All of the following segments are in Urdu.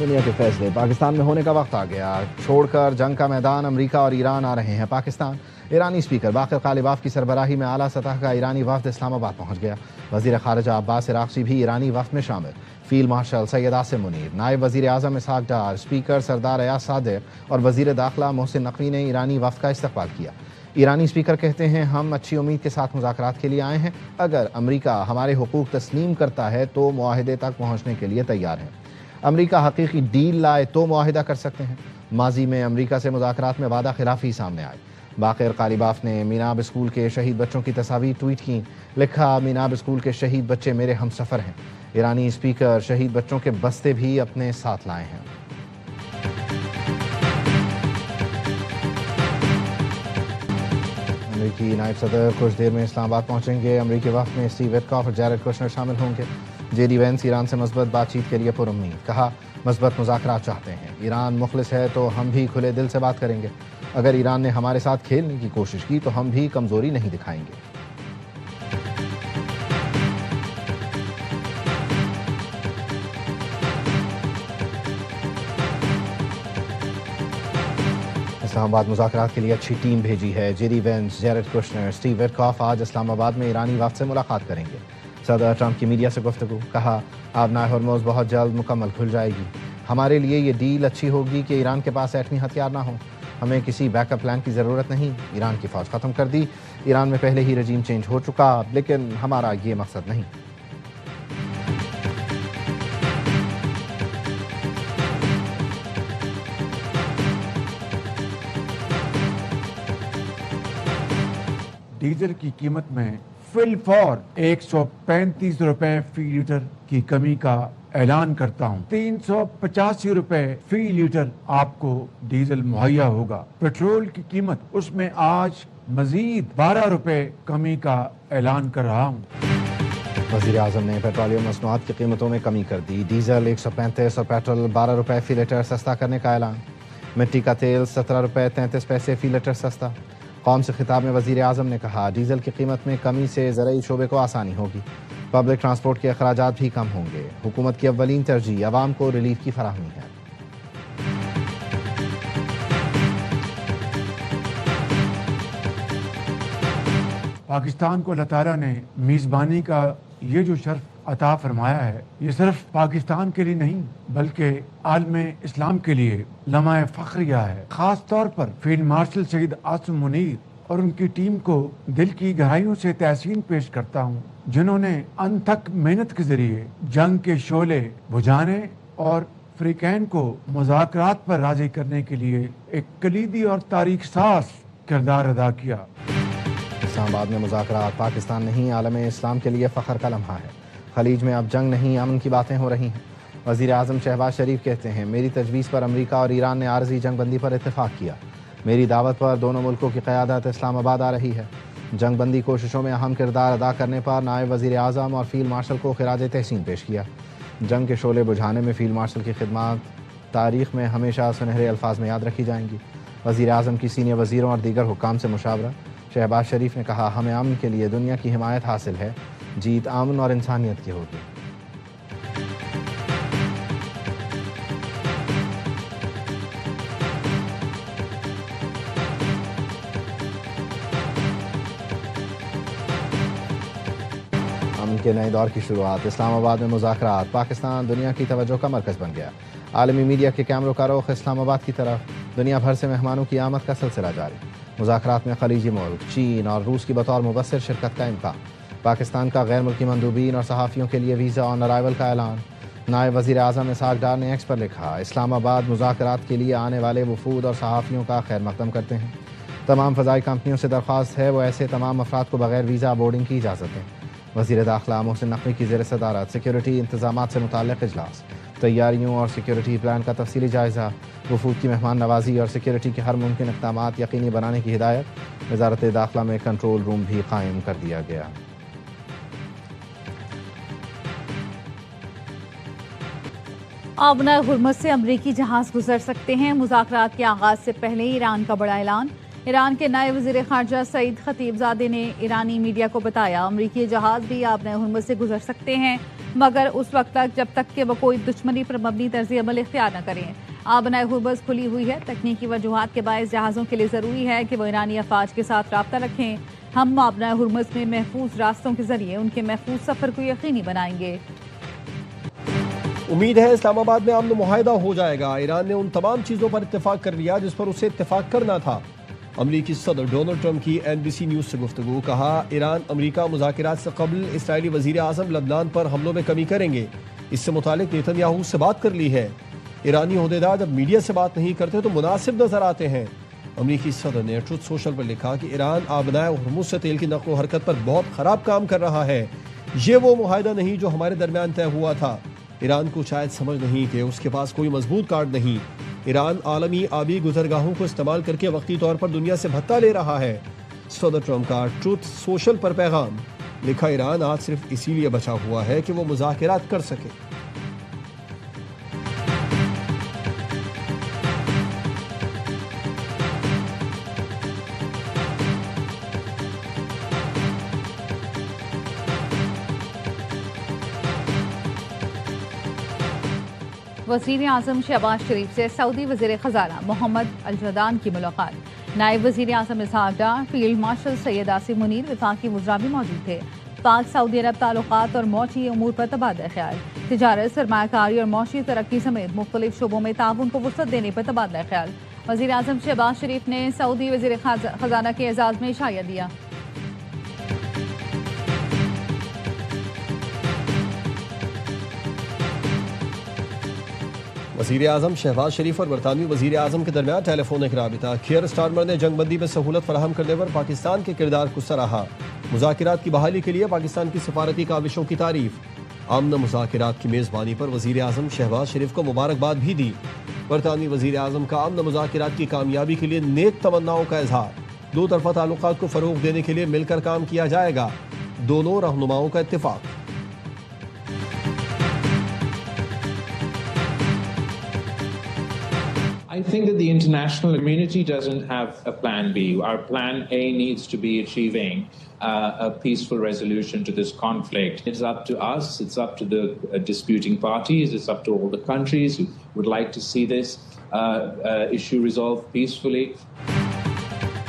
دنیا کے فیصلے پاکستان میں ہونے کا وقت آ گیا، چھوڑ کر جنگ کا میدان امریکہ اور ایران آ رہے ہیں پاکستان۔ ایرانی اسپیکر باقر قالباف کی سربراہی میں اعلیٰ سطح کا ایرانی وفد اسلام آباد پہنچ گیا۔ وزیر خارجہ عباس عراقچی بھی ایرانی وفد میں شامل، فیلڈ مارشل سید عاصم منیر، نائب وزیر اعظم اسحاق ڈار، اسپیکر سردار ایاز صادق اور وزیر داخلہ محسن نقوی نے ایرانی وفد کا استقبال کیا۔ ایرانی اسپیکر کہتے ہیں، ہم اچھی امید کے ساتھ مذاکرات کے لیے آئے ہیں، اگر امریکہ ہمارے حقوق تسلیم کرتا ہے تو معاہدے تک پہنچنے کے لیے تیار ہیں۔ امریکہ حقیقی ڈیل لائے تو معاہدہ کر سکتے ہیں۔ ماضی میں امریکہ سے مذاکرات میں وعدہ خلافی سامنے آئی۔ باقر قالباف نے میناب اسکول کے شہید بچوں کی تصاویر ٹویٹ کی، لکھا میناب اسکول کے شہید بچے میرے ہم سفر ہیں۔ ایرانی اسپیکر شہید بچوں کے بستے بھی اپنے ساتھ لائے ہیں۔ امریکی نائب صدر کچھ دیر میں اسلام آباد پہنچیں گے۔ امریکی وفد میں اسٹیو وٹکاف اور جیرڈ کوشنر شامل ہوں گے۔ جے ڈی وینس ایران سے مثبت بات چیت کے لیے پر امید، کہا مثبت مذاکرات چاہتے ہیں، ایران مخلص ہے تو ہم بھی کھلے دل سے بات کریں گے، اگر ایران نے ہمارے ساتھ کھیلنے کی کوشش کی تو ہم بھی کمزوری نہیں دکھائیں گے۔ اسلام آباد مذاکرات کے لیے اچھی ٹیم بھیجی ہے۔ J D Vance, Jared Kushner, Steve Witkoff آج اسلام آباد میں ایرانی وفد سے ملاقات کریں گے۔ صدر ٹرمپ کی میڈیا سے گفتگو، کہا آبنائے ہرمز بہت جلد مکمل کھل جائے گی، ہمارے لیے یہ ڈیل اچھی ہوگی کہ ایران کے پاس ایٹمی ہتھیار نہ ہوں، ہمیں کسی بیک اپ پلان کی ضرورت نہیں، ایران کی فوج ختم کر دی، ایران میں پہلے ہی رجیم چینج ہو چکا، لیکن ہمارا یہ مقصد نہیں۔ ڈیزل کی قیمت میں فی الفور 135 روپے فی لیٹر کی کمی کا اعلان کرتا ہوں۔ 385 روپے فی لیٹر آپ کو ڈیزل مہیا ہوگا۔ پیٹرول کی قیمت اس میں آج مزید 12 روپے کمی کا اعلان کر رہا ہوں۔ وزیر اعظم نے پیٹرولیم مصنوعات کی قیمتوں میں کمی کر دی، ڈیزل 135 اور پیٹرول 12 روپے فی لیٹر سستا کرنے کا اعلان۔ مٹی کا تیل 17 روپے 33 پیسے فی لیٹر سستا۔ قوم سے خطاب میں وزیر اعظم نے کہا ڈیزل کی قیمت میں کمی سے زرعی شعبے کو آسانی ہوگی، پبلک ٹرانسپورٹ کے اخراجات بھی کم ہوں گے، حکومت کی اولین ترجیح عوام کو ریلیف کی فراہمی ہے۔ پاکستان کو اللہ تعالیٰ نے میزبانی کا یہ جو شرف عطا فرمایا ہے، یہ صرف پاکستان کے لیے نہیں بلکہ عالم اسلام کے لیے لمحہ فخریہ ہے۔ خاص طور پر فیلڈ مارشل سید عاصم منیر اور ان کی ٹیم کو دل کی گہرائیوں سے تحسین پیش کرتا ہوں، جنہوں نے انتھک محنت کے ذریعے جنگ کے شعلے بجھانے اور فریقین کو مذاکرات پر راضی کرنے کے لیے ایک کلیدی اور تاریخ ساز کردار ادا کیا۔ اسلام آباد میں مذاکرات پاکستان نہیں عالم اسلام کے لیے فخر کا لمحہ ہے۔ خلیج میں اب جنگ نہیں امن کی باتیں ہو رہی ہیں۔ وزیر اعظم شہباز شریف کہتے ہیں میری تجویز پر امریکہ اور ایران نے عارضی جنگ بندی پر اتفاق کیا، میری دعوت پر دونوں ملکوں کی قیادت اسلام آباد آ رہی ہے۔ جنگ بندی کوششوں میں اہم کردار ادا کرنے پر نائب وزیر اعظم اور فیلڈ مارشل کو خراج تحسین پیش کیا۔ جنگ کے شعلے بجھانے میں فیلڈ مارشل کی خدمات تاریخ میں ہمیشہ سنہرے الفاظ میں یاد رکھی جائیں گی۔ وزیر اعظم کی سینئر وزیروں اور دیگر حکام سے مشاورہ، شہباز شریف نے کہا ہمیں امن کے لیے دنیا کی حمایت حاصل ہے، جیت امن اور انسانیت کی ہوگی۔ امن کے نئے دور کی شروعات، اسلام آباد میں مذاکرات، پاکستان دنیا کی توجہ کا مرکز بن گیا۔ عالمی میڈیا کے کیمروں کا رخ اسلام آباد کی طرف، دنیا بھر سے مہمانوں کی آمد کا سلسلہ جاری۔ مذاکرات میں خلیجی ملک چین اور روس کی بطور مبصر شرکت کا امکان۔ پاکستان کا غیر ملکی مندوبین اور صحافیوں کے لیے ویزا آن ارائیول کا اعلان۔ نائب وزیر اعظم اسحاق ڈار نے ایکس پر لکھا اسلام آباد مذاکرات کے لیے آنے والے وفود اور صحافیوں کا خیر مقدم کرتے ہیں، تمام فضائی کمپنیوں سے درخواست ہے وہ ایسے تمام افراد کو بغیر ویزا بورڈنگ کی اجازت دیں۔ وزیر داخلہ محسن نقوی کی زیر صدارت سیکیورٹی انتظامات سے متعلق اجلاس، تیاریوں اور سیکیورٹی پلان کا تفصیلی جائزہ، وفود کی مہمان نوازی اور سیکیورٹی کے ہر ممکن اقدامات یقینی بنانے کی ہدایت۔ وزارت داخلہ میں کنٹرول روم بھی قائم کر دیا گیا۔ آبنائے ہرمز سے امریکی جہاز گزر سکتے ہیں، مذاکرات کے آغاز سے پہلے ایران کا بڑا اعلان۔ ایران کے نئے وزیر خارجہ سعید خطیب زادے نے ایرانی میڈیا کو بتایا امریکی جہاز بھی آبِ ہرمز سے گزر سکتے ہیں مگر اس وقت تک جب تک کہ وہ کوئی دشمنی پر مبنی طرز عمل اختیار نہ کریں۔ آبِ ہرمز کھلی ہوئی ہے، تکنیکی وجوہات کے باعث جہازوں کے لیے ضروری ہے کہ وہ ایرانی افواج کے ساتھ رابطہ رکھیں۔ ہم آبِ ہرمز میں محفوظ راستوں کے ذریعے ان کے محفوظ سفر کو یقینی بنائیں گے۔ امید ہے اسلام آباد میں امن معاہدہ ہو جائے گا۔ ایران نے ان تمام چیزوں پر اتفاق کر لیا جس پر اسے اتفاق کرنا تھا۔ امریکی صدر ڈونلڈ ٹرمپ کی NBC نیوز سے گفتگو، کہا ایران امریکہ مذاکرات سے قبل اسرائیلی وزیر اعظم لبنان پر حملوں میں کمی کریں گے، اس سے متعلق نیتن یاہو سے بات کر لی ہے۔ ایرانی عہدیدار جب میڈیا سے بات نہیں کرتے تو مناسب نظر آتے ہیں۔ امریکی صدر نے ٹروتھ سوشل پر لکھا کہ ایران آبنائے ہرمز سے تیل کی نقل و حرکت پر بہت خراب کام کر رہا ہے، یہ وہ معاہدہ نہیں جو ہمارے درمیان طے ہوا تھا۔ ایران کو شاید سمجھ نہیں کہ اس کے پاس کوئی مضبوط کارڈ نہیں۔ ایران عالمی آبی گزرگاہوں کو استعمال کر کے وقتی طور پر دنیا سے بھتہ لے رہا ہے۔ صدر ٹرمپ کا ٹروتھ سوشل پر پیغام، لکھا ایران آج صرف اسی لیے بچا ہوا ہے کہ وہ مذاکرات کر سکے۔ وزیر اعظم شہباز شریف سے سعودی وزیر خزانہ محمد الجدان کی ملاقات۔ نائب وزیر اعظم اسحاق ڈار، فیلڈ مارشل سید آصف منیر، وفاقی وزراء بھی موجود تھے۔ پاک سعودی عرب تعلقات اور معاشی امور پر تبادلہ خیال، تجارت، سرمایہ کاری اور معاشی ترقی سمیت مختلف شعبوں میں تعاون کو وسعت دینے پر تبادلہ خیال۔ وزیر اعظم شہباز شریف نے سعودی وزیر خزانہ کے اعزاز میں عشائیہ دیا۔ وزیر اعظم شہباز شریف اور برطانوی وزیر اعظم کے درمیان ٹیلی فونک رابطہ۔ کیئر سٹارمر نے جنگ بندی میں سہولت فراہم کرنے پر پاکستان کے کردار کو سراہا۔ مذاکرات کی بحالی کے لیے پاکستان کی سفارتی کاوشوں کی تعریف۔ امن مذاکرات کی میزبانی پر وزیر اعظم شہباز شریف کو مبارکباد بھی دی۔ برطانوی وزیر اعظم کا امن مذاکرات کی کامیابی کے لیے نیک تمناؤں کا اظہار۔ دو طرفہ تعلقات کو فروغ دینے کے لیے مل کر کام کیا جائے گا، دونوں رہنماؤں کا اتفاق۔ I think that the international community doesn't have a plan B. Our plan A needs to be achieving a peaceful resolution to this conflict. It's up to us, it's up to the disputing parties, it's up to all the countries who would like to see this issue resolved peacefully.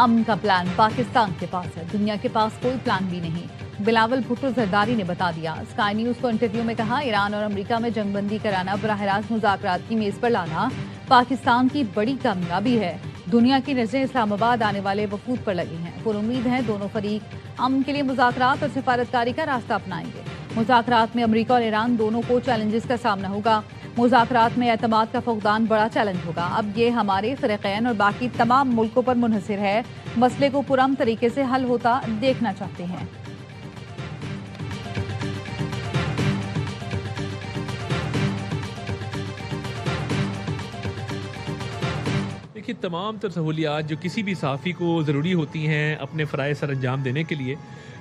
امن کا پلان پاکستان کے پاس ہے، دنیا کے پاس کوئی پلان بھی نہیں، بلاول بھٹو زرداری نے بتا دیا۔ اسکائی نیوز کو انٹرویو میں کہا ایران اور امریکہ میں جنگ بندی کرانا، براہ راست مذاکرات کی میز پر لانا پاکستان کی بڑی کامیابی ہے۔ دنیا کی نظریں اسلام آباد آنے والے وفود پر لگی ہیں، پر امید ہے دونوں فریق امن کے لیے مذاکرات اور سفارتکاری کا راستہ اپنائیں گے۔ مذاکرات میں امریکہ اور ایران دونوں کو چیلنجز کا سامنا ہوگا۔ مذاکرات میں اعتماد کا فقدان بڑا چیلنج ہوگا۔ اب یہ ہمارے فریقین اور باقی تمام ملکوں پر منحصر ہے، مسئلے کو پرامن طریقے سے حل ہوتا دیکھنا چاہتے ہیں۔ دیکھیے، تمام تر سہولیات جو کسی بھی صحافی کو ضروری ہوتی ہیں اپنے فرائض سر انجام دینے کے لیے،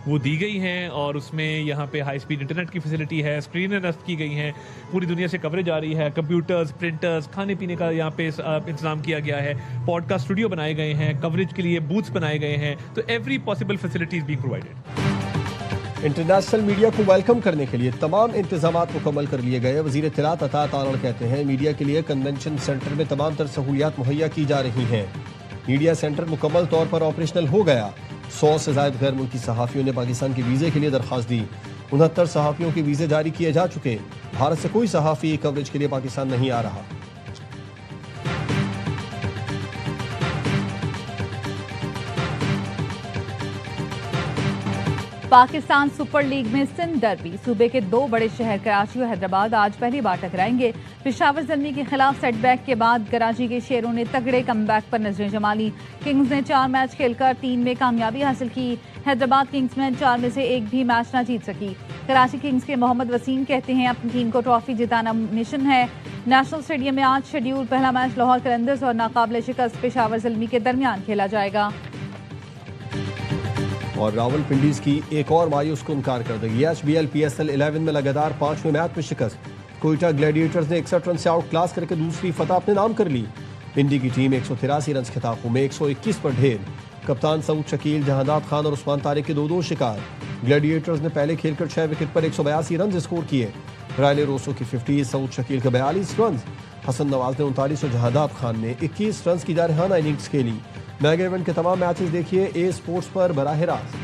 وہ دی گئی ہیں، اور اس میں یہاں پہ ہائی سپیڈ انٹرنیٹ کی فیسلٹی ہے، اسکرینیں نصب کی گئی ہیں، پوری دنیا سے کوریج آ رہی ہے، کمپیوٹرز، پرنٹرز، کھانے پینے کا یہاں پہ انتظام کیا گیا ہے، پوڈ کاسٹ اسٹوڈیو بنائے گئے ہیں، کوریج کے لیے بوتھس بنائے گئے ہیں، تو every possible facility is being provided. International media کو ویلکم کرنے کے لیے تمام انتظامات مکمل کر لیے گئے۔ وزیر اطلاعات عطا تارڑ کہتے ہیں میڈیا کے لیے کنونشن سینٹر میں تمام تر سہولیات مہیا کی جا رہی ہیں۔ میڈیا سینٹر مکمل طور پر آپریشنل ہو گیا۔ 100 سے زائد غیر ملکی صحافیوں نے پاکستان کے ویزے کے لیے درخواست دی۔ 69 صحافیوں کے ویزے جاری کیے جا چکے۔ بھارت سے کوئی صحافی کوریج کے لیے پاکستان نہیں آ رہا۔ پاکستان سپر لیگ میں سندھ ڈربی، صوبے کے دو بڑے شہر کراچی اور حیدرآباد آج پہلی بار ٹکرائیں گے۔ پشاور زلمی کے خلاف سیٹ بیک کے بعد کراچی کے شیروں نے تگڑے کم بیک پر نظریں جما لی۔ کنگز نے 4 میچ کھیل کر 3 میں کامیابی حاصل کی۔ حیدرآباد کنگز میں 4 میں سے ایک بھی میچ نہ جیت سکی۔ کراچی کنگز کے محمد وسیم کہتے ہیں اپنی ٹیم کو ٹرافی جتانا مشن ہے۔ نیشنل اسٹیڈیم میں آج شیڈیول پہلا میچ لاہور قلندرز اور ناقابل شکست پشاور زلمی کے درمیان کھیلا جائے گا۔ اور راول پنڈیز کی ایک اور مایوس کن کارکردگی، HBL PSL 11 میں لگاتار 5ویں میچ میں شکست۔ کوئٹہ گلیڈیٹرز نے 61 رن سے آؤٹ کلاس کر کے دوسری فتح اپنے نام کر لی۔ انڈی کی ٹیم 183 رنز کے تعاقب میں 121 پر ڈھیر. کپتان سعود شکیل، جہانداد خان اور عثمان طارق کے 2-2 شکار. گلیڈیٹرز نے پہلے کھیل کر 6 وکٹ پر 182 رنز اسکور کیے. رائلے روسو کی 50، سعود شکیل کے 42 رنز. حسن نواز نے 39 اور جہانداد خان نے 21 رنز کی جارحانہ اننگز کھیلی. میگا ایونٹ کے تمام میچز دیکھیے اے اسپورٹس پر براہ راست.